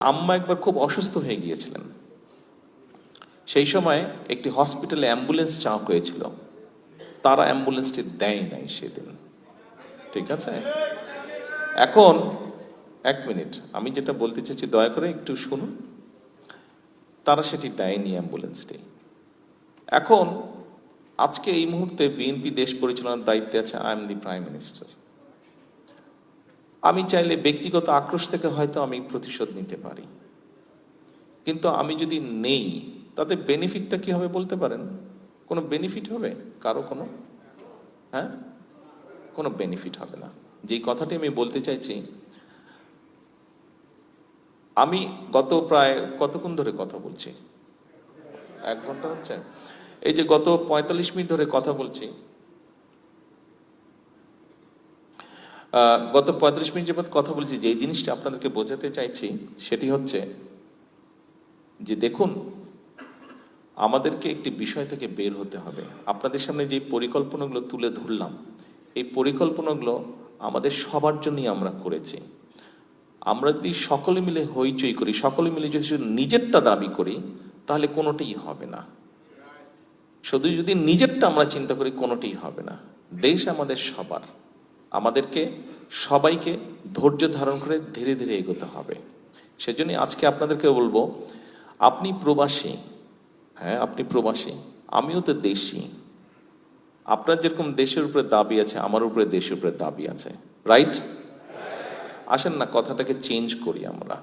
আম্মা একবার খুব অসুস্থ হয়ে গিয়েছিলেন। সেই সময় একটি হসপিটালে অ্যাম্বুলেন্স চাওয়া হয়েছিল, তারা অ্যাম্বুলেন্সটি দেয় নাই সেদিন। ঠিক আছে, এখন এক মিনিট, আমি যেটা বলতে চাইছি দয়া করে একটু শুনুন। তারা সেটি দেয়নি অ্যাম্বুলেন্সটি। এখন আজকে এই মুহূর্তে বিএনপি দেশ পরিচালনার দায়িত্বে আছে, I am the prime minister. আমি চাইলে ব্যক্তিগত আক্রোশ থেকে হয়তো আমি প্রতিশোধ নিতে পারি, কিন্তু আমি যদি নেই তাতে বেনিফিটটা কি হবে বলতে পারেন? কোনো বেনিফিট হবে কারো? কোনো বেনিফিট হবে না। যেই কথাটি আমি বলতে চাইছি, আমি গত প্রায় কতক্ষণ ধরে কথা বলছি, 1 ঘন্টা হচ্ছে। এই যে গত 45 মিনিট ধরে কথা বলছি, গত 45 মিনিট যাবত কথা বলছি, যেই জিনিসটা আপনাদেরকে বোঝাতে চাইছি সেটি হচ্ছে যে দেখুন, আমাদেরকে একটি বিষয় থেকে বের হতে হবে। আপনাদের সামনে যে পরিকল্পনাগুলো তুলে ধরলাম, এই পরিকল্পনাগুলো আমাদের সবার জন্যই আমরা করেছি। আমরা যদি সকলে মিলে হইচই করি, সকলে মিলে যদি শুধু নিজেরটা দাবি করি, তাহলে কোনোটাই হবে না। শুধু যদি নিজেরটা আমরা চিন্তা করি, কোনোটাই হবে না। দেশ আমাদের সবার, আমাদেরকে সবাইকে ধৈর্য ধারণ করে ধীরে ধীরে এগোতে হবে। সেজন্য আজকে আপনাদেরকে বলবো, আপনি প্রবাসী, হ্যাঁ আপনি প্রবাসী, আমিও তো দেশি। আপনার যেরকম দেশের উপরে দাবি আছে, আমার উপরে দেশের উপরে দাবি আছে, রাইট? আসেন না কথাটাকে চেঞ্জ করি। আমরা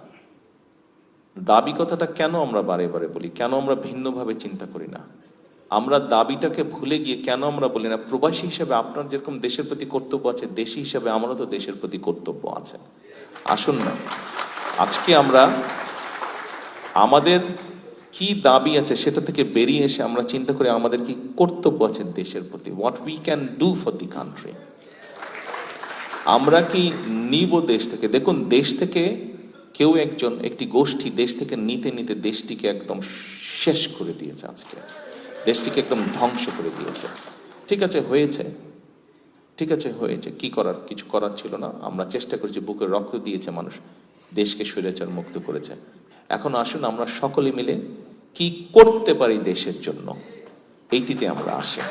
দাবি কথাটা কেন আমরা বারে বারে বলি, কেন আমরা ভিন্নভাবে চিন্তা করি না? আমরা দাবিটাকে ভুলে গিয়ে কেন আমরা বলি না, প্রবাসী হিসেবে আপনার যেরকম দেশের প্রতি কর্তব্য আছে, দেশি হিসেবে আমারও তো দেশের প্রতি কর্তব্য আছে। আসুন না আজকে আমরা আমাদের কি দাবি আছে সেটা থেকে বেরিয়ে এসে আমরা চিন্তা করি আমাদের কি কর্তব্য আছে দেশের প্রতি, what we can do for the country. আমরা কি নিব দেশ থেকে? দেখুন, দেশ থেকে কেউ একজন, একটি গোষ্ঠী দেশ থেকে নিতে নিতে দেশটিকে একদম শেষ করে দিয়েছে। আজকে দেশটিকে একদম ধ্বংস করে দিয়েছে। ঠিক আছে, হয়েছে, ঠিক আছে হয়েছে, কি করার? কিছু করার ছিল না। আমরা চেষ্টা করেছি, বুকের রক্ত দিয়েছে মানুষ, দেশকে স্বৈরাচার মুক্ত করেছে। এখন আসুন আমরা সকলে মিলে কি করতে পারি দেশের জন্য, এইটিতে আমরা আসি।